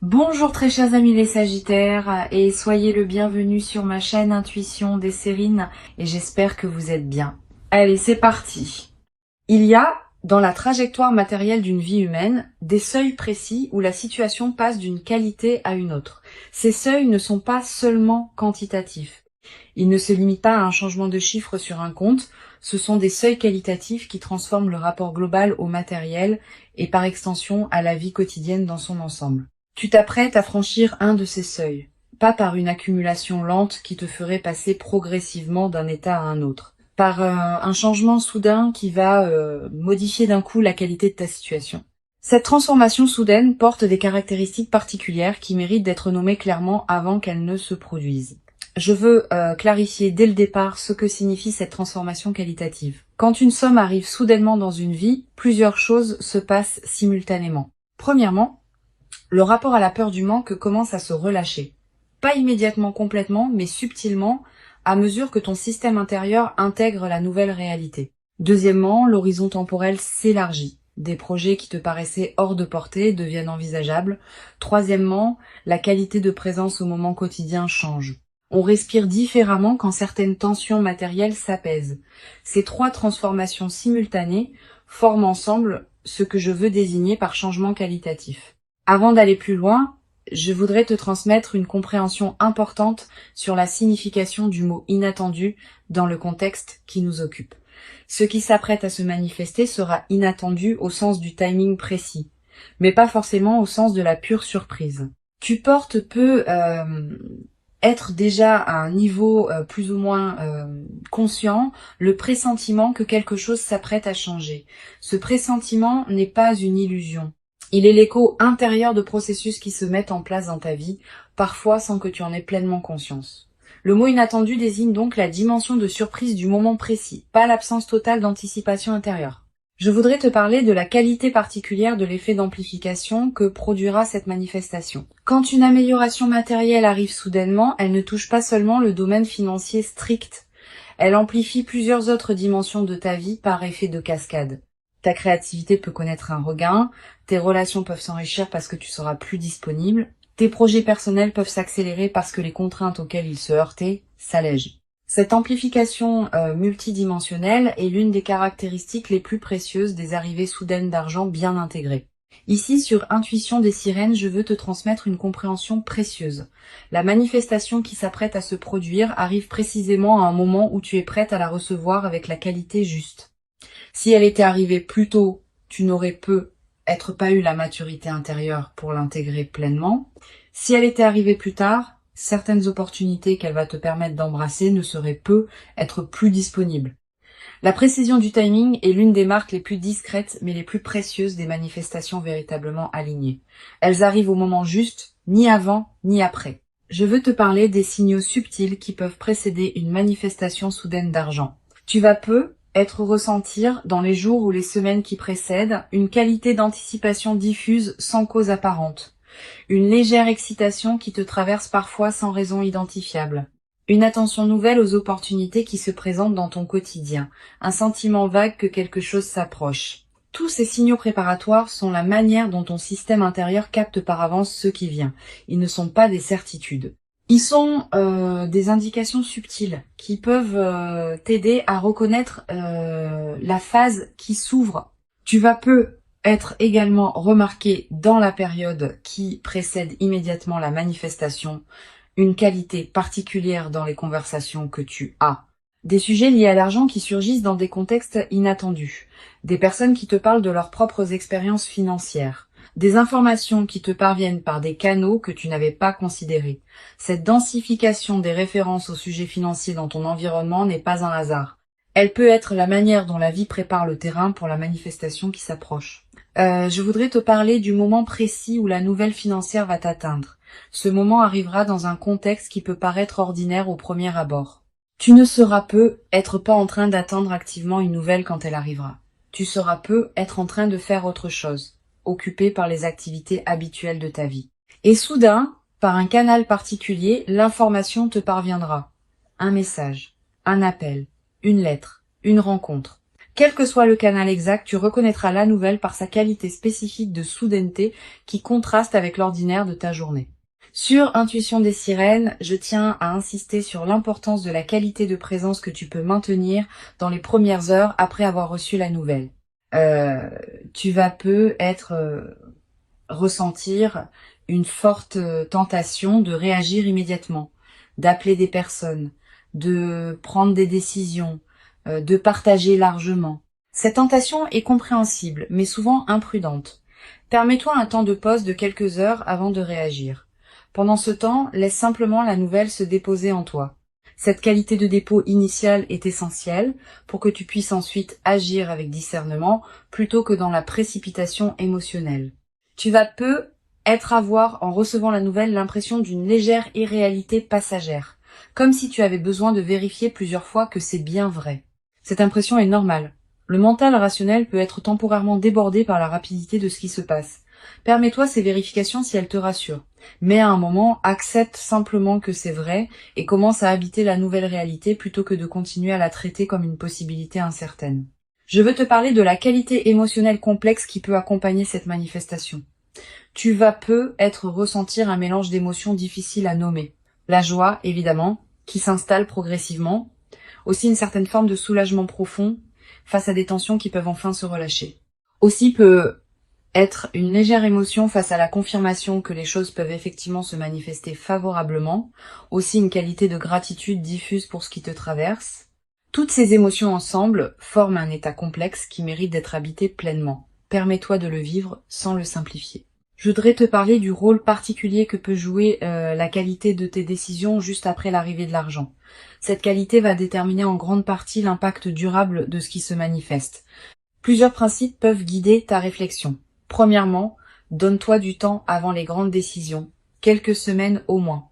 Bonjour très chers amis les Sagittaires et soyez le bienvenu sur ma chaîne Intuition des Sérines et j'espère que vous êtes bien. Allez, c'est parti. Il y a dans la trajectoire matérielle d'une vie humaine des seuils précis où la situation passe d'une qualité à une autre. Ces seuils ne sont pas seulement quantitatifs. Ils ne se limitent pas à un changement de chiffre sur un compte, ce sont des seuils qualitatifs qui transforment le rapport global au matériel et par extension à la vie quotidienne dans son ensemble. Tu t'apprêtes à franchir un de ces seuils, pas par une accumulation lente qui te ferait passer progressivement d'un état à un autre, par un changement soudain qui va modifier d'un coup la qualité de ta situation. Cette transformation soudaine porte des caractéristiques particulières qui méritent d'être nommées clairement avant qu'elles ne se produisent. Je veux clarifier dès le départ ce que signifie cette transformation qualitative. Quand une somme arrive soudainement dans une vie, plusieurs choses se passent simultanément. Premièrement, le rapport à la peur du manque commence à se relâcher. Pas immédiatement complètement, mais subtilement, à mesure que ton système intérieur intègre la nouvelle réalité. Deuxièmement, l'horizon temporel s'élargit. Des projets qui te paraissaient hors de portée deviennent envisageables. Troisièmement, la qualité de présence au moment quotidien change. On respire différemment quand certaines tensions matérielles s'apaisent. Ces trois transformations simultanées forment ensemble ce que je veux désigner par changement qualitatif. Avant d'aller plus loin, je voudrais te transmettre une compréhension importante sur la signification du mot inattendu dans le contexte qui nous occupe. Ce qui s'apprête à se manifester sera inattendu au sens du timing précis, mais pas forcément au sens de la pure surprise. Tu portes peut être déjà à un niveau plus ou moins conscient le pressentiment que quelque chose s'apprête à changer. Ce pressentiment n'est pas une illusion. Il est l'écho intérieur de processus qui se mettent en place dans ta vie, parfois sans que tu en aies pleinement conscience. Le mot inattendu désigne donc la dimension de surprise du moment précis, pas l'absence totale d'anticipation intérieure. Je voudrais te parler de la qualité particulière de l'effet d'amplification que produira cette manifestation. Quand une amélioration matérielle arrive soudainement, elle ne touche pas seulement le domaine financier strict, elle amplifie plusieurs autres dimensions de ta vie par effet de cascade. Ta créativité peut connaître un regain, tes relations peuvent s'enrichir parce que tu seras plus disponible, tes projets personnels peuvent s'accélérer parce que les contraintes auxquelles ils se heurtaient s'allègent. Cette amplification multidimensionnelle est l'une des caractéristiques les plus précieuses des arrivées soudaines d'argent bien intégrées. Ici, sur Intuition des Sirènes, je veux te transmettre une compréhension précieuse. La manifestation qui s'apprête à se produire arrive précisément à un moment où tu es prête à la recevoir avec la qualité juste. Si elle était arrivée plus tôt, tu n'aurais peut-être pas eu la maturité intérieure pour l'intégrer pleinement. Si elle était arrivée plus tard, certaines opportunités qu'elle va te permettre d'embrasser ne seraient peut-être plus disponibles. La précision du timing est l'une des marques les plus discrètes mais les plus précieuses des manifestations véritablement alignées. Elles arrivent au moment juste, ni avant ni après. Je veux te parler des signaux subtils qui peuvent précéder une manifestation soudaine d'argent. Tu vas être ressentir dans les jours ou les semaines qui précèdent une qualité d'anticipation diffuse sans cause apparente. Une légère excitation qui te traverse parfois sans raison identifiable. Une attention nouvelle aux opportunités qui se présentent dans ton quotidien. Un sentiment vague que quelque chose s'approche. Tous ces signaux préparatoires sont la manière dont ton système intérieur capte par avance ce qui vient. Ils ne sont pas des certitudes. Ils sont des indications subtiles qui peuvent t'aider à reconnaître la phase qui s'ouvre. Tu vas être également remarqué dans la période qui précède immédiatement la manifestation une qualité particulière dans les conversations que tu as. Des sujets liés à l'argent qui surgissent dans des contextes inattendus. Des personnes qui te parlent de leurs propres expériences financières. Des informations qui te parviennent par des canaux que tu n'avais pas considérés. Cette densification des références au sujet financier dans ton environnement n'est pas un hasard. Elle peut être la manière dont la vie prépare le terrain pour la manifestation qui s'approche. Je voudrais te parler du moment précis où la nouvelle financière va t'atteindre. Ce moment arrivera dans un contexte qui peut paraître ordinaire au premier abord. Tu ne seras peut-être pas en train d'attendre activement une nouvelle quand elle arrivera. Tu seras peut-être en train de faire autre chose, occupé par les activités habituelles de ta vie. Et soudain, par un canal particulier, l'information te parviendra. Un message, un appel, une lettre, une rencontre. Quel que soit le canal exact, tu reconnaîtras la nouvelle par sa qualité spécifique de soudaineté qui contraste avec l'ordinaire de ta journée. Sur Intuition des sirènes, je tiens à insister sur l'importance de la qualité de présence que tu peux maintenir dans les premières heures après avoir reçu la nouvelle. Tu vas ressentir une forte tentation de réagir immédiatement, d'appeler des personnes, de prendre des décisions, de partager largement. Cette tentation est compréhensible, mais souvent imprudente. Permets-toi un temps de pause de quelques heures avant de réagir. Pendant ce temps, laisse simplement la nouvelle se déposer en toi. Cette qualité de dépôt initiale est essentielle pour que tu puisses ensuite agir avec discernement plutôt que dans la précipitation émotionnelle. Tu vas avoir, en recevant la nouvelle, l'impression d'une légère irréalité passagère, comme si tu avais besoin de vérifier plusieurs fois que c'est bien vrai. Cette impression est normale. Le mental rationnel peut être temporairement débordé par la rapidité de ce qui se passe. Permets-toi ces vérifications si elles te rassurent. Mais à un moment, accepte simplement que c'est vrai et commence à habiter la nouvelle réalité plutôt que de continuer à la traiter comme une possibilité incertaine. Je veux te parler de la qualité émotionnelle complexe qui peut accompagner cette manifestation. Tu vas ressentir un mélange d'émotions difficiles à nommer. La joie, évidemment, qui s'installe progressivement. Aussi une certaine forme de soulagement profond face à des tensions qui peuvent enfin se relâcher. Aussi peut être une légère émotion face à la confirmation que les choses peuvent effectivement se manifester favorablement. Aussi une qualité de gratitude diffuse pour ce qui te traverse. Toutes ces émotions ensemble forment un état complexe qui mérite d'être habité pleinement. Permets-toi de le vivre sans le simplifier. Je voudrais te parler du rôle particulier que peut jouer la qualité de tes décisions juste après l'arrivée de l'argent. Cette qualité va déterminer en grande partie l'impact durable de ce qui se manifeste. Plusieurs principes peuvent guider ta réflexion. Premièrement, donne-toi du temps avant les grandes décisions, quelques semaines au moins,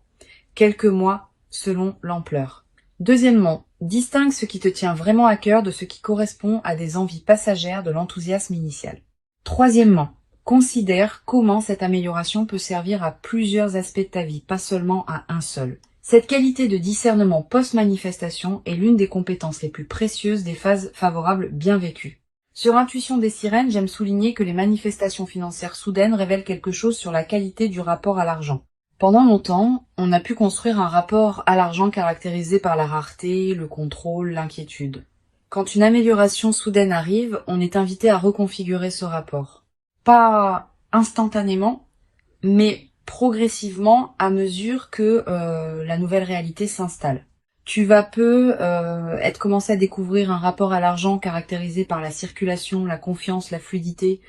quelques mois selon l'ampleur. Deuxièmement, distingue ce qui te tient vraiment à cœur de ce qui correspond à des envies passagères de l'enthousiasme initial. Troisièmement, considère comment cette amélioration peut servir à plusieurs aspects de ta vie, pas seulement à un seul. Cette qualité de discernement post-manifestation est l'une des compétences les plus précieuses des phases favorables bien vécues. Sur Intuition des sirènes, j'aime souligner que les manifestations financières soudaines révèlent quelque chose sur la qualité du rapport à l'argent. Pendant longtemps, on a pu construire un rapport à l'argent caractérisé par la rareté, le contrôle, l'inquiétude. Quand une amélioration soudaine arrive, on est invité à reconfigurer ce rapport. Pas instantanément, mais progressivement à mesure que la nouvelle réalité s'installe. Tu vas commencer à découvrir un rapport à l'argent caractérisé par la circulation, la confiance, la fluidité.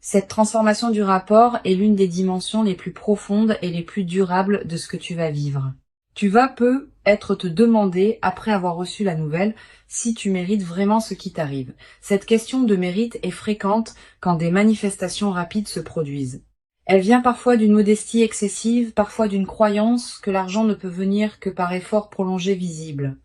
Cette transformation du rapport est l'une des dimensions les plus profondes et les plus durables de ce que tu vas vivre. Tu vas te demander, après avoir reçu la nouvelle, si tu mérites vraiment ce qui t'arrive. Cette question de mérite est fréquente quand des manifestations rapides se produisent. Elle vient parfois d'une modestie excessive, parfois d'une croyance que l'argent ne peut venir que par effort prolongé visible.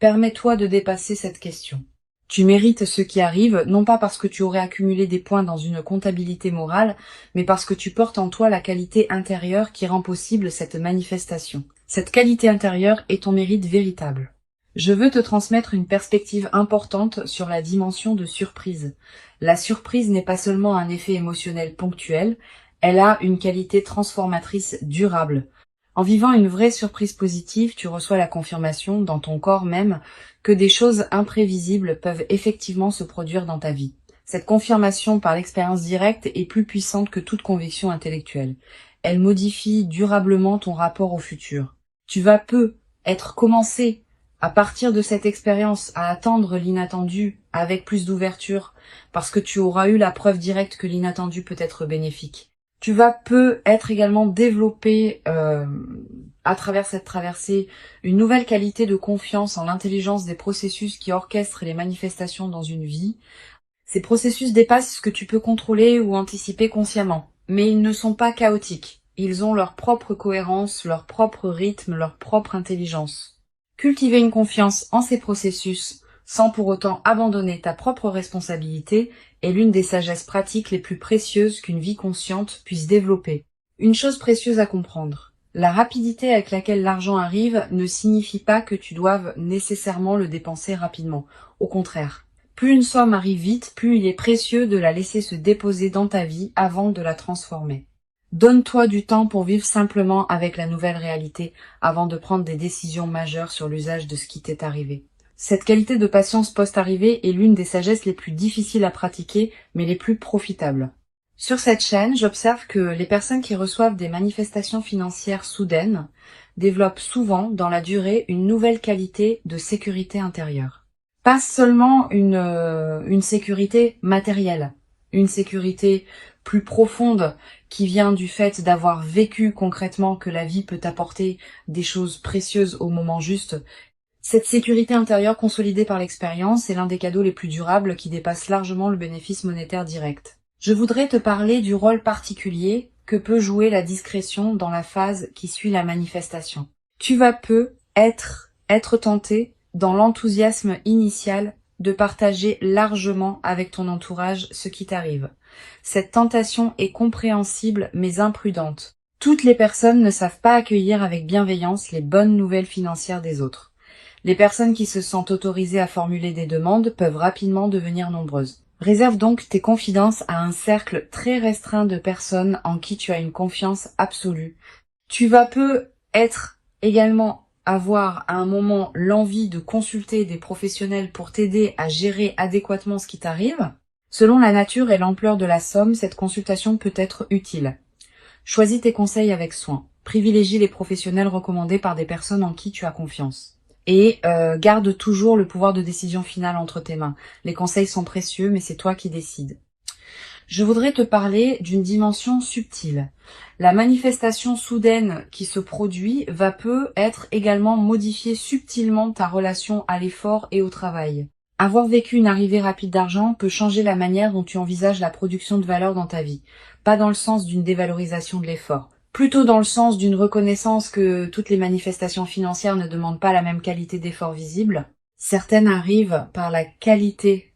Permets-toi de dépasser cette question. Tu mérites ce qui arrive, non pas parce que tu aurais accumulé des points dans une comptabilité morale, mais parce que tu portes en toi la qualité intérieure qui rend possible cette manifestation. Cette qualité intérieure est ton mérite véritable. Je veux te transmettre une perspective importante sur la dimension de surprise. La surprise n'est pas seulement un effet émotionnel ponctuel, elle a une qualité transformatrice durable. En vivant une vraie surprise positive, tu reçois la confirmation, dans ton corps même, que des choses imprévisibles peuvent effectivement se produire dans ta vie. Cette confirmation par l'expérience directe est plus puissante que toute conviction intellectuelle. Elle modifie durablement ton rapport au futur. Tu vas commencer, à partir de cette expérience, à attendre l'inattendu avec plus d'ouverture, parce que tu auras eu la preuve directe que l'inattendu peut être bénéfique. Tu vas également développer, à travers cette traversée, une nouvelle qualité de confiance en l'intelligence des processus qui orchestrent les manifestations dans une vie. Ces processus dépassent ce que tu peux contrôler ou anticiper consciemment, mais ils ne sont pas chaotiques. Ils ont leur propre cohérence, leur propre rythme, leur propre intelligence. Cultiver une confiance en ces processus, sans pour autant abandonner ta propre responsabilité, est l'une des sagesses pratiques les plus précieuses qu'une vie consciente puisse développer. Une chose précieuse à comprendre. La rapidité avec laquelle l'argent arrive ne signifie pas que tu doives nécessairement le dépenser rapidement. Au contraire. Plus une somme arrive vite, plus il est précieux de la laisser se déposer dans ta vie avant de la transformer. Donne-toi du temps pour vivre simplement avec la nouvelle réalité avant de prendre des décisions majeures sur l'usage de ce qui t'est arrivé. Cette qualité de patience post-arrivée est l'une des sagesses les plus difficiles à pratiquer, mais les plus profitables. Sur cette chaîne, j'observe que les personnes qui reçoivent des manifestations financières soudaines développent souvent, dans la durée, une nouvelle qualité de sécurité intérieure. Pas seulement une sécurité matérielle, une sécurité plus profonde qui vient du fait d'avoir vécu concrètement que la vie peut t'apporter des choses précieuses au moment juste. Cette sécurité intérieure consolidée par l'expérience est l'un des cadeaux les plus durables qui dépasse largement le bénéfice monétaire direct. Je voudrais te parler du rôle particulier que peut jouer la discrétion dans la phase qui suit la manifestation. Tu vas peu être tenté dans l'enthousiasme initial de partager largement avec ton entourage ce qui t'arrive. Cette tentation est compréhensible mais imprudente. Toutes les personnes ne savent pas accueillir avec bienveillance les bonnes nouvelles financières des autres. Les personnes qui se sentent autorisées à formuler des demandes peuvent rapidement devenir nombreuses. Réserve donc tes confidences à un cercle très restreint de personnes en qui tu as une confiance absolue. Tu vas peu être également avoir à un moment l'envie de consulter des professionnels pour t'aider à gérer adéquatement ce qui t'arrive. Selon la nature et l'ampleur de la somme, cette consultation peut être utile. Choisis tes conseils avec soin. Privilégie les professionnels recommandés par des personnes en qui tu as confiance. Et garde toujours le pouvoir de décision finale entre tes mains. Les conseils sont précieux, mais c'est toi qui décides. Je voudrais te parler d'une dimension subtile. La manifestation soudaine qui se produit va peut être également modifier subtilement ta relation à l'effort et au travail. Avoir vécu une arrivée rapide d'argent peut changer la manière dont tu envisages la production de valeur dans ta vie. Pas dans le sens d'une dévalorisation de l'effort. Plutôt dans le sens d'une reconnaissance que toutes les manifestations financières ne demandent pas la même qualité d'effort visible. Certaines arrivent par la qualité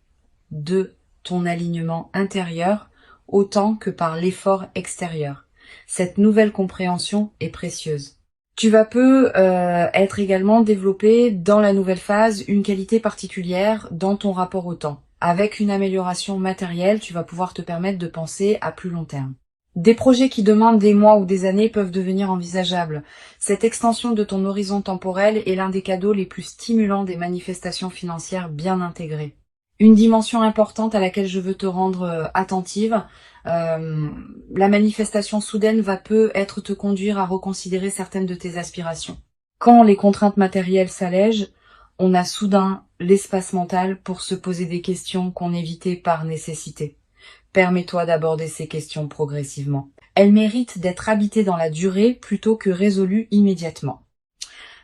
de ton alignement intérieur autant que par l'effort extérieur. Cette nouvelle compréhension est précieuse. Tu vas peu être également développé dans la nouvelle phase une qualité particulière dans ton rapport au temps. Avec une amélioration matérielle, tu vas pouvoir te permettre de penser à plus long terme. Des projets qui demandent des mois ou des années peuvent devenir envisageables. Cette extension de ton horizon temporel est l'un des cadeaux les plus stimulants des manifestations financières bien intégrées. Une dimension importante à laquelle je veux te rendre attentive, la manifestation soudaine va peu être te conduire à reconsidérer certaines de tes aspirations. Quand les contraintes matérielles s'allègent, on a soudain l'espace mental pour se poser des questions qu'on évitait par nécessité. Permets-toi d'aborder ces questions progressivement. Elles méritent d'être habitées dans la durée plutôt que résolues immédiatement.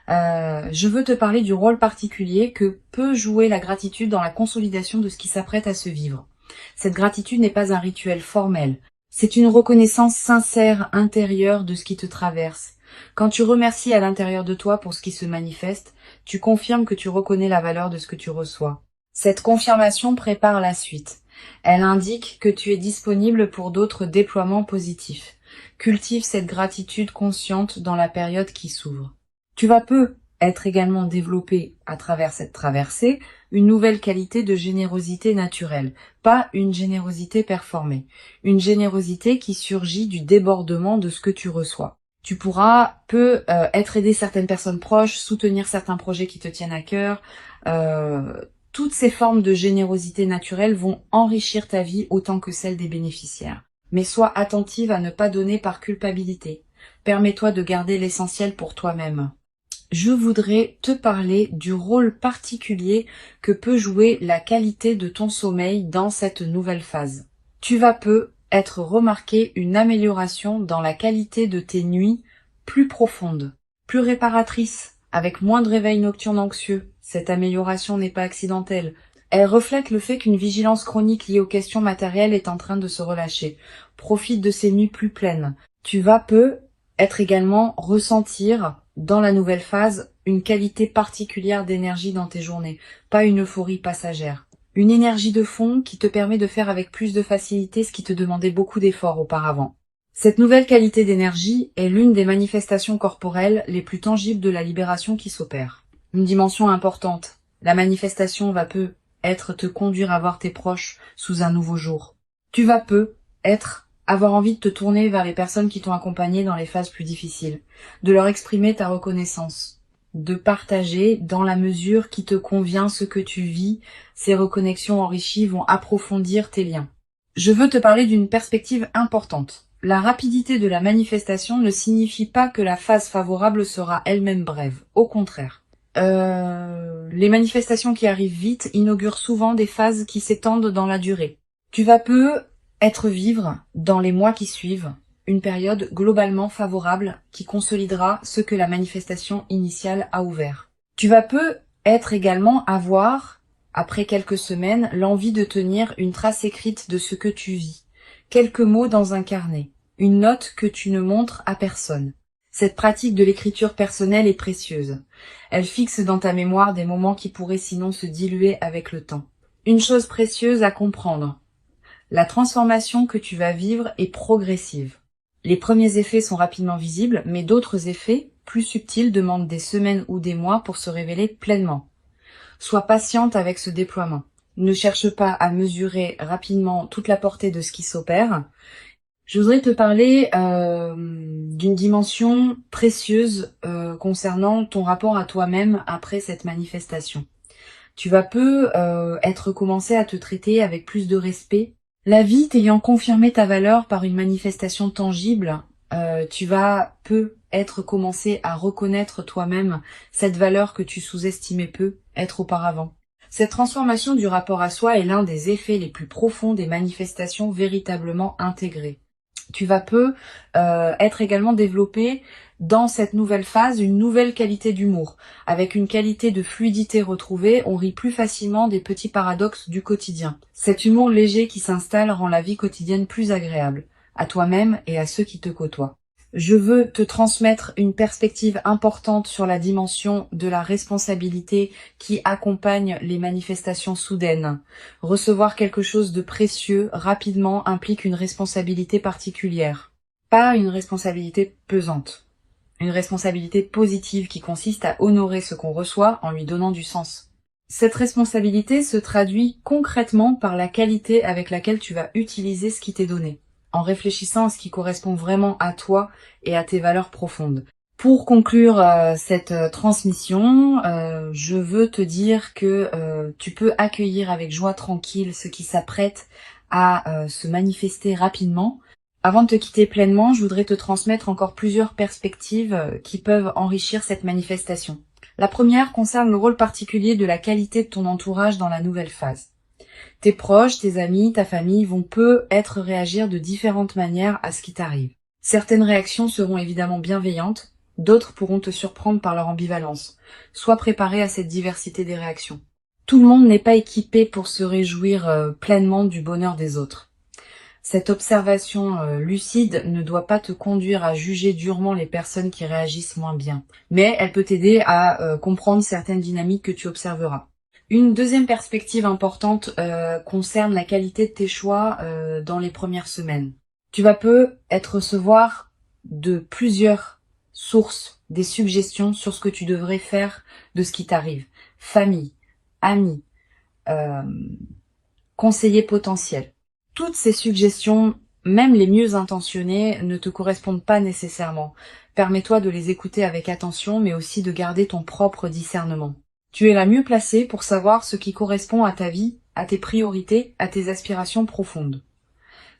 Je veux te parler du rôle particulier que peut jouer la gratitude dans la consolidation de ce qui s'apprête à se vivre. Cette gratitude n'est pas un rituel formel. C'est une reconnaissance sincère intérieure de ce qui te traverse. Quand tu remercies à l'intérieur de toi pour ce qui se manifeste, tu confirmes que tu reconnais la valeur de ce que tu reçois. Cette confirmation prépare la suite. Elle indique que tu es disponible pour d'autres déploiements positifs. Cultive cette gratitude consciente dans la période qui s'ouvre. Tu vas peu être également développé à travers cette traversée une nouvelle qualité de générosité naturelle, pas une générosité performée, une générosité qui surgit du débordement de ce que tu reçois. Tu pourras peu être aider certaines personnes proches, soutenir certains projets qui te tiennent à cœur. Toutes ces formes de générosité naturelle vont enrichir ta vie autant que celle des bénéficiaires. Mais sois attentive à ne pas donner par culpabilité. Permets-toi de garder l'essentiel pour toi-même. Je voudrais te parler du rôle particulier que peut jouer la qualité de ton sommeil dans cette nouvelle phase. Tu vas peu être remarqué une amélioration dans la qualité de tes nuits plus profondes, plus réparatrices, avec moins de réveils nocturnes anxieux. Cette amélioration n'est pas accidentelle. Elle reflète le fait qu'une vigilance chronique liée aux questions matérielles est en train de se relâcher. Profite de ces nuits plus pleines. Tu vas peu être également ressentir dans la nouvelle phase une qualité particulière d'énergie dans tes journées, pas une euphorie passagère. Une énergie de fond qui te permet de faire avec plus de facilité ce qui te demandait beaucoup d'efforts auparavant. Cette nouvelle qualité d'énergie est l'une des manifestations corporelles les plus tangibles de la libération qui s'opère. Une dimension importante. La manifestation va peu te conduire à voir tes proches sous un nouveau jour. Tu vas avoir envie de te tourner vers les personnes qui t'ont accompagné dans les phases plus difficiles, de leur exprimer ta reconnaissance, de partager dans la mesure qui te convient ce que tu vis. Ces reconnexions enrichies vont approfondir tes liens. Je veux te parler d'une perspective importante. La rapidité de la manifestation ne signifie pas que la phase favorable sera elle-même brève. Au contraire. Les manifestations qui arrivent vite inaugurent souvent des phases qui s'étendent dans la durée. Tu vas vivre dans les mois qui suivent une période globalement favorable qui consolidera ce que la manifestation initiale a ouvert. Tu vas également avoir, après quelques semaines, l'envie de tenir une trace écrite de ce que tu vis. Quelques mots dans un carnet. Une note que tu ne montres à personne. Cette pratique de l'écriture personnelle est précieuse. Elle fixe dans ta mémoire des moments qui pourraient sinon se diluer avec le temps. Une chose précieuse à comprendre. La transformation que tu vas vivre est progressive. Les premiers effets sont rapidement visibles, mais d'autres effets, plus subtils, demandent des semaines ou des mois pour se révéler pleinement. Sois patiente avec ce déploiement. Ne cherche pas à mesurer rapidement toute la portée de ce qui s'opère. Je voudrais te parler d'une dimension précieuse concernant ton rapport à toi-même après cette manifestation. Tu vas commencer à te traiter avec plus de respect. La vie t'ayant confirmé ta valeur par une manifestation tangible, tu vas commencer à reconnaître toi-même cette valeur que tu sous-estimais être auparavant. Cette transformation du rapport à soi est l'un des effets les plus profonds des manifestations véritablement intégrées. Tu vas être également développé dans cette nouvelle phase une nouvelle qualité d'humour. Avec une qualité de fluidité retrouvée, on rit plus facilement des petits paradoxes du quotidien. Cet humour léger qui s'installe rend la vie quotidienne plus agréable, à toi-même et à ceux qui te côtoient. Je veux te transmettre une perspective importante sur la dimension de la responsabilité qui accompagne les manifestations soudaines. Recevoir quelque chose de précieux rapidement implique une responsabilité particulière. Pas une responsabilité pesante. Une responsabilité positive qui consiste à honorer ce qu'on reçoit en lui donnant du sens. Cette responsabilité se traduit concrètement par la qualité avec laquelle tu vas utiliser ce qui t'est donné, en réfléchissant à ce qui correspond vraiment à toi et à tes valeurs profondes. Pour conclure cette transmission, je veux te dire que tu peux accueillir avec joie tranquille ce qui s'apprête à se manifester rapidement. Avant de te quitter pleinement, je voudrais te transmettre encore plusieurs perspectives qui peuvent enrichir cette manifestation. La première concerne le rôle particulier de la qualité de ton entourage dans la nouvelle phase. Tes proches, tes amis, ta famille vont réagir de différentes manières à ce qui t'arrive. Certaines réactions seront évidemment bienveillantes, d'autres pourront te surprendre par leur ambivalence. Sois préparé à cette diversité des réactions. Tout le monde n'est pas équipé pour se réjouir pleinement du bonheur des autres. Cette observation lucide ne doit pas te conduire à juger durement les personnes qui réagissent moins bien, mais elle peut t'aider à comprendre certaines dynamiques que tu observeras. Une deuxième perspective importante concerne la qualité de tes choix dans les premières semaines. Tu vas recevoir de plusieurs sources des suggestions sur ce que tu devrais faire de ce qui t'arrive. Famille, amis, conseillers potentiels. Toutes ces suggestions, même les mieux intentionnées, ne te correspondent pas nécessairement. Permets-toi de les écouter avec attention, mais aussi de garder ton propre discernement. Tu es la mieux placée pour savoir ce qui correspond à ta vie, à tes priorités, à tes aspirations profondes.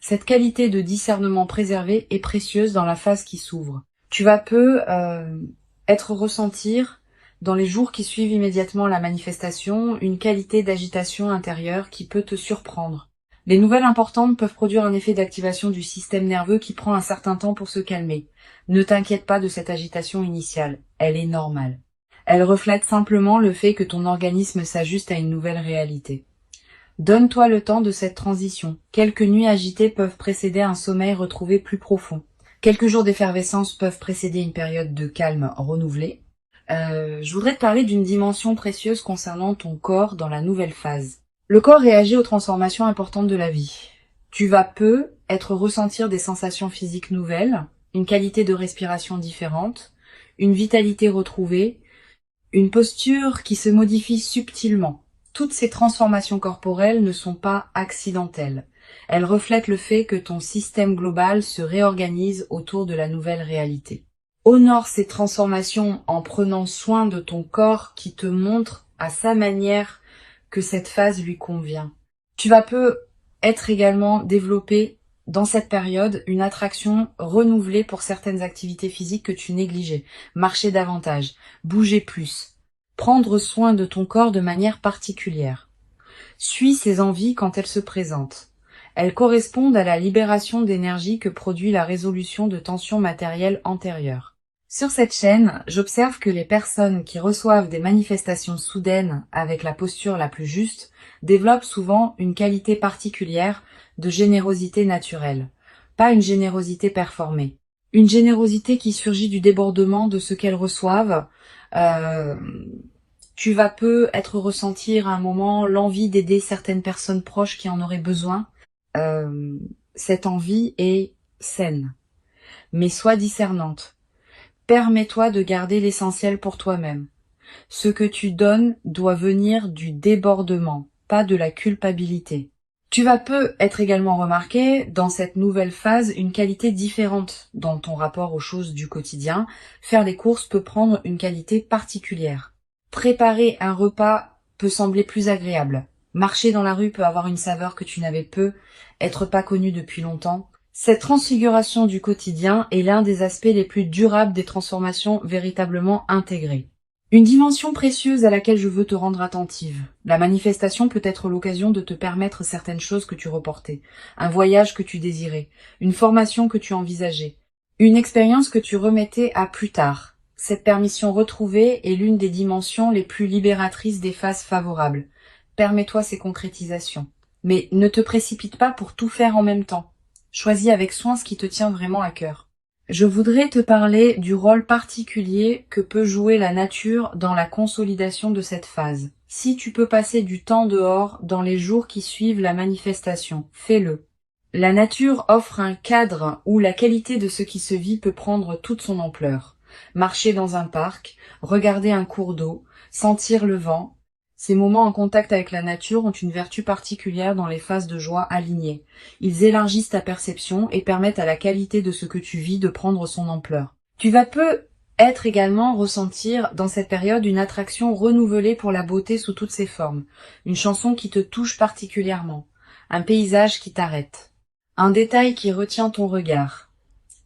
Cette qualité de discernement préservé est précieuse dans la phase qui s'ouvre. Tu vas ressentir, dans les jours qui suivent immédiatement la manifestation, une qualité d'agitation intérieure qui peut te surprendre. Les nouvelles importantes peuvent produire un effet d'activation du système nerveux qui prend un certain temps pour se calmer. Ne t'inquiète pas de cette agitation initiale, elle est normale. Elle reflète simplement le fait que ton organisme s'ajuste à une nouvelle réalité. Donne-toi le temps de cette transition. Quelques nuits agitées peuvent précéder un sommeil retrouvé plus profond. Quelques jours d'effervescence peuvent précéder une période de calme renouvelée. Je voudrais te parler d'une dimension précieuse concernant ton corps dans la nouvelle phase. Le corps réagit aux transformations importantes de la vie. Tu vas ressentir des sensations physiques nouvelles, une qualité de respiration différente, une vitalité retrouvée, une posture qui se modifie subtilement. Toutes ces transformations corporelles ne sont pas accidentelles. Elles reflètent le fait que ton système global se réorganise autour de la nouvelle réalité. Honore ces transformations en prenant soin de ton corps qui te montre à sa manière que cette phase lui convient. Tu vas être également développé dans cette période une attraction renouvelée pour certaines activités physiques que tu négligeais. Marcher davantage, bouger plus, prendre soin de ton corps de manière particulière. Suis ces envies quand elles se présentent. Elles correspondent à la libération d'énergie que produit la résolution de tensions matérielles antérieures. Sur cette chaîne, j'observe que les personnes qui reçoivent des manifestations soudaines avec la posture la plus juste développent souvent une qualité particulière de générosité naturelle, pas une générosité performée. Une générosité qui surgit du débordement de ce qu'elles reçoivent. Tu vas peut-être ressentir à un moment l'envie d'aider certaines personnes proches qui en auraient besoin. Cette envie est saine, mais sois discernante. Permets-toi de garder l'essentiel pour toi-même. Ce que tu donnes doit venir du débordement, pas de la culpabilité. Tu vas être également remarquer dans cette nouvelle phase une qualité différente dans ton rapport aux choses du quotidien. Faire des courses peut prendre une qualité particulière. Préparer un repas peut sembler plus agréable. Marcher dans la rue peut avoir une saveur que tu n'avais être pas connu depuis longtemps. Cette transfiguration du quotidien est l'un des aspects les plus durables des transformations véritablement intégrées. Une dimension précieuse à laquelle je veux te rendre attentive. La manifestation peut être l'occasion de te permettre certaines choses que tu reportais, un voyage que tu désirais, une formation que tu envisageais, une expérience que tu remettais à plus tard. Cette permission retrouvée est l'une des dimensions les plus libératrices des phases favorables. Permets-toi ces concrétisations. Mais ne te précipite pas pour tout faire en même temps. Choisis avec soin ce qui te tient vraiment à cœur. Je voudrais te parler du rôle particulier que peut jouer la nature dans la consolidation de cette phase. Si tu peux passer du temps dehors dans les jours qui suivent la manifestation, fais-le. La nature offre un cadre où la qualité de ce qui se vit peut prendre toute son ampleur. Marcher dans un parc, regarder un cours d'eau, sentir le vent. Ces moments en contact avec la nature ont une vertu particulière dans les phases de joie alignées. Ils élargissent ta perception et permettent à la qualité de ce que tu vis de prendre son ampleur. Tu vas être également ressentir dans cette période une attraction renouvelée pour la beauté sous toutes ses formes. Une chanson qui te touche particulièrement. Un paysage qui t'arrête. Un détail qui retient ton regard.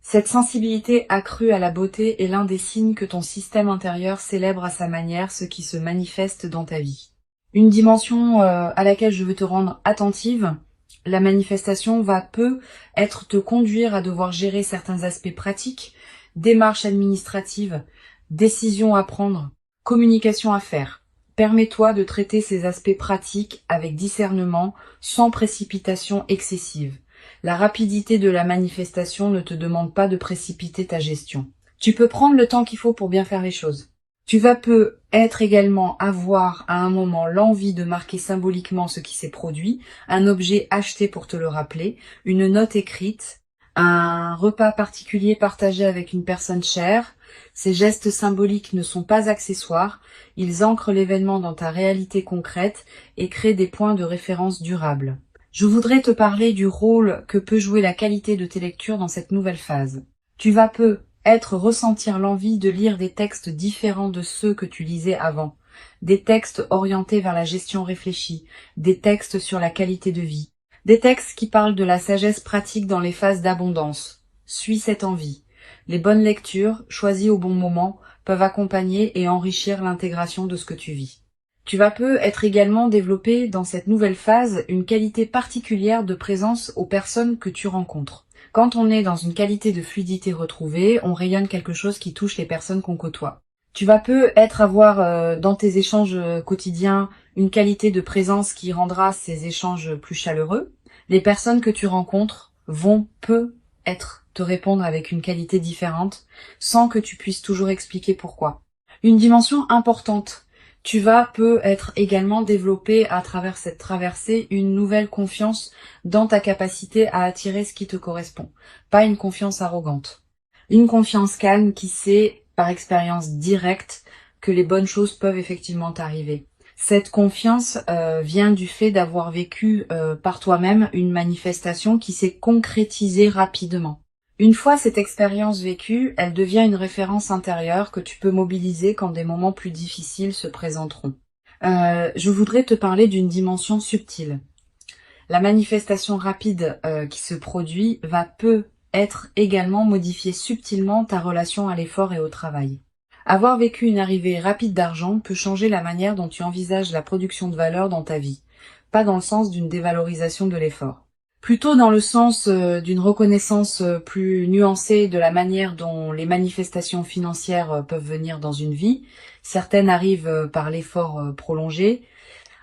Cette sensibilité accrue à la beauté est l'un des signes que ton système intérieur célèbre à sa manière ce qui se manifeste dans ta vie. Une dimension à laquelle je veux te rendre attentive, la manifestation va te conduire à devoir gérer certains aspects pratiques, démarches administratives, décisions à prendre, communication à faire. Permets-toi de traiter ces aspects pratiques avec discernement, sans précipitation excessive. La rapidité de la manifestation ne te demande pas de précipiter ta gestion. Tu peux prendre le temps qu'il faut pour bien faire les choses. Tu vas être également avoir à un moment l'envie de marquer symboliquement ce qui s'est produit, un objet acheté pour te le rappeler, une note écrite, un repas particulier partagé avec une personne chère. Ces gestes symboliques ne sont pas accessoires, ils ancrent l'événement dans ta réalité concrète et créent des points de référence durables. Je voudrais te parler du rôle que peut jouer la qualité de tes lectures dans cette nouvelle phase. Tu vas ressentir l'envie de lire des textes différents de ceux que tu lisais avant, des textes orientés vers la gestion réfléchie, des textes sur la qualité de vie, des textes qui parlent de la sagesse pratique dans les phases d'abondance. Suis cette envie. Les bonnes lectures, choisies au bon moment, peuvent accompagner et enrichir l'intégration de ce que tu vis. Tu vas être également développé dans cette nouvelle phase une qualité particulière de présence aux personnes que tu rencontres. Quand on est dans une qualité de fluidité retrouvée, on rayonne quelque chose qui touche les personnes qu'on côtoie. Tu vas avoir dans tes échanges quotidiens une qualité de présence qui rendra ces échanges plus chaleureux. Les personnes que tu rencontres vont te répondre avec une qualité différente sans que tu puisses toujours expliquer pourquoi. Une dimension importante. Tu vas être également développer à travers cette traversée une nouvelle confiance dans ta capacité à attirer ce qui te correspond. Pas une confiance arrogante. Une confiance calme qui sait, par expérience directe, que les bonnes choses peuvent effectivement t'arriver. Cette confiance vient du fait d'avoir vécu par toi-même une manifestation qui s'est concrétisée rapidement. Une fois cette expérience vécue, elle devient une référence intérieure que tu peux mobiliser quand des moments plus difficiles se présenteront. Je voudrais te parler d'une dimension subtile. La manifestation rapide qui se produit peut être également modifier subtilement ta relation à l'effort et au travail. Avoir vécu une arrivée rapide d'argent peut changer la manière dont tu envisages la production de valeur dans ta vie, pas dans le sens d'une dévalorisation de l'effort. Plutôt dans le sens d'une reconnaissance plus nuancée de la manière dont les manifestations financières peuvent venir dans une vie. Certaines arrivent par l'effort prolongé,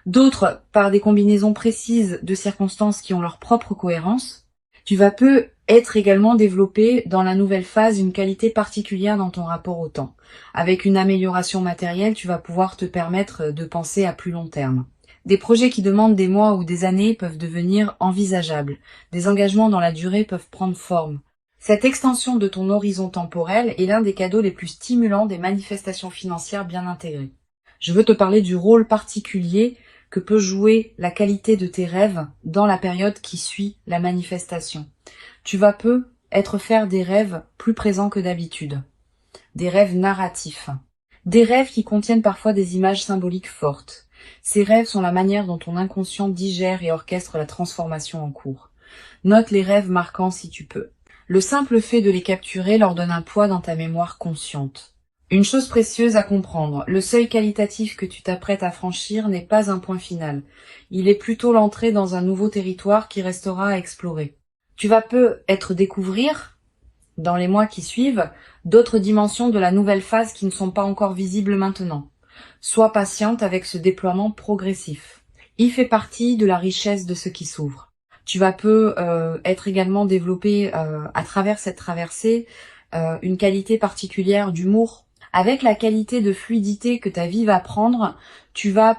d'autres par des combinaisons précises de circonstances qui ont leur propre cohérence. Tu vas peu être également développé dans la nouvelle phase une qualité particulière dans ton rapport au temps. Avec une amélioration matérielle, tu vas pouvoir te permettre de penser à plus long terme. Des projets qui demandent des mois ou des années peuvent devenir envisageables. Des engagements dans la durée peuvent prendre forme. Cette extension de ton horizon temporel est l'un des cadeaux les plus stimulants des manifestations financières bien intégrées. Je veux te parler du rôle particulier que peut jouer la qualité de tes rêves dans la période qui suit la manifestation. Tu vas peu être faire des rêves plus présents que d'habitude. Des rêves narratifs. Des rêves qui contiennent parfois des images symboliques fortes. Ces rêves sont la manière dont ton inconscient digère et orchestre la transformation en cours. Note les rêves marquants si tu peux. Le simple fait de les capturer leur donne un poids dans ta mémoire consciente. Une chose précieuse à comprendre, le seuil qualitatif que tu t'apprêtes à franchir n'est pas un point final. Il est plutôt l'entrée dans un nouveau territoire qui restera à explorer. Tu vas peut-être découvrir, dans les mois qui suivent, d'autres dimensions de la nouvelle phase qui ne sont pas encore visibles maintenant. Sois patiente avec ce déploiement progressif. Il fait partie de la richesse de ce qui s'ouvre. Tu vas être également développé à travers cette traversée une qualité particulière d'humour. Avec la qualité de fluidité que ta vie va prendre, tu vas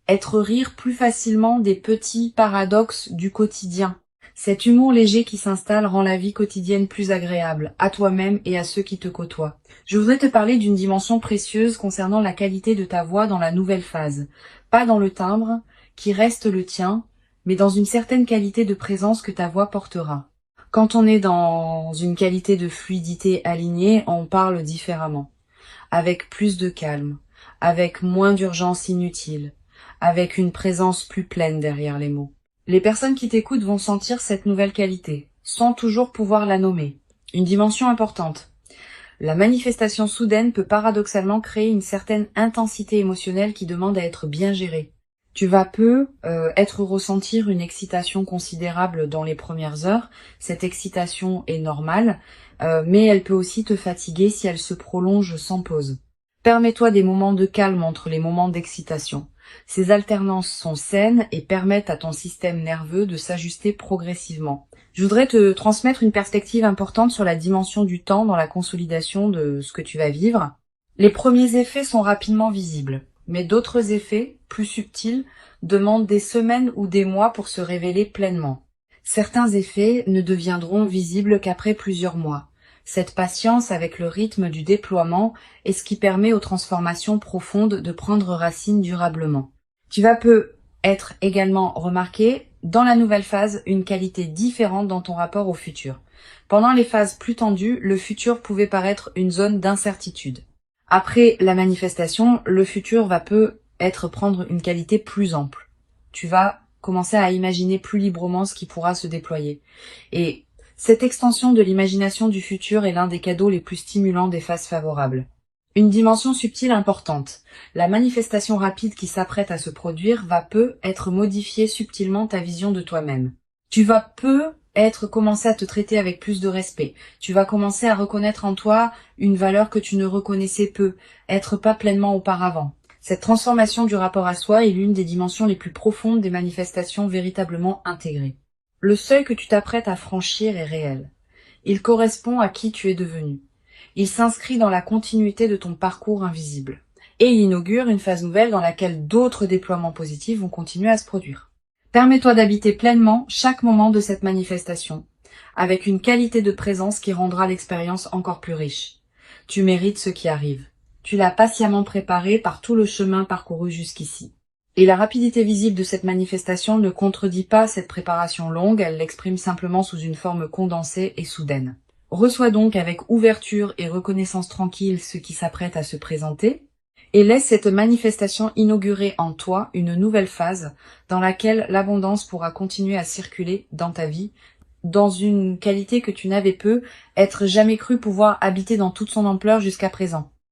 être rire plus facilement des petits paradoxes du quotidien. Cet humour léger qui s'installe rend la vie quotidienne plus agréable, à toi-même et à ceux qui te côtoient. Je voudrais te parler d'une dimension précieuse concernant la qualité de ta voix dans la nouvelle phase. Pas dans le timbre, qui reste le tien, mais dans une certaine qualité de présence que ta voix portera. Quand on est dans une qualité de fluidité alignée, on parle différemment, avec plus de calme, avec moins d'urgence inutile, avec une présence plus pleine derrière les mots. Les personnes qui t'écoutent vont sentir cette nouvelle qualité, sans toujours pouvoir la nommer. Une dimension importante. La manifestation soudaine peut paradoxalement créer une certaine intensité émotionnelle qui demande à être bien gérée. Tu vas ressentir une excitation considérable dans les premières heures. Cette excitation est normale, mais elle peut aussi te fatiguer si elle se prolonge sans pause. Permets-toi des moments de calme entre les moments d'excitation. Ces alternances sont saines et permettent à ton système nerveux de s'ajuster progressivement. Je voudrais te transmettre une perspective importante sur la dimension du temps dans la consolidation de ce que tu vas vivre. Les premiers effets sont rapidement visibles, mais d'autres effets, plus subtils, demandent des semaines ou des mois pour se révéler pleinement. Certains effets ne deviendront visibles qu'après plusieurs mois. Cette patience avec le rythme du déploiement est ce qui permet aux transformations profondes de prendre racine durablement. Tu vas être également remarqué dans la nouvelle phase une qualité différente dans ton rapport au futur. Pendant les phases plus tendues, le futur pouvait paraître une zone d'incertitude. Après la manifestation, le futur va prendre une qualité plus ample. Tu vas commencer à imaginer plus librement ce qui pourra se déployer. Et cette extension de l'imagination du futur est l'un des cadeaux les plus stimulants des phases favorables. Une dimension subtile importante. La manifestation rapide qui s'apprête à se produire va être modifier subtilement ta vision de toi-même. Tu vas commencer à te traiter avec plus de respect. Tu vas commencer à reconnaître en toi une valeur que tu ne reconnaissais être pas pleinement auparavant. Cette transformation du rapport à soi est l'une des dimensions les plus profondes des manifestations véritablement intégrées. Le seuil que tu t'apprêtes à franchir est réel. Il correspond à qui tu es devenu. Il s'inscrit dans la continuité de ton parcours invisible. Et il inaugure une phase nouvelle dans laquelle d'autres déploiements positifs vont continuer à se produire. Permets-toi d'habiter pleinement chaque moment de cette manifestation, avec une qualité de présence qui rendra l'expérience encore plus riche. Tu mérites ce qui arrive. Tu l'as patiemment préparée par tout le chemin parcouru jusqu'ici. Et la rapidité visible de cette manifestation ne contredit pas cette préparation longue, elle l'exprime simplement sous une forme condensée et soudaine. Reçois donc avec ouverture et reconnaissance tranquille ce qui s'apprête à se présenter, et laisse cette manifestation inaugurer en toi une nouvelle phase dans laquelle l'abondance pourra continuer à circuler dans ta vie, dans une qualité que tu n'avais être jamais cru pouvoir habiter dans toute son ampleur jusqu'à présent.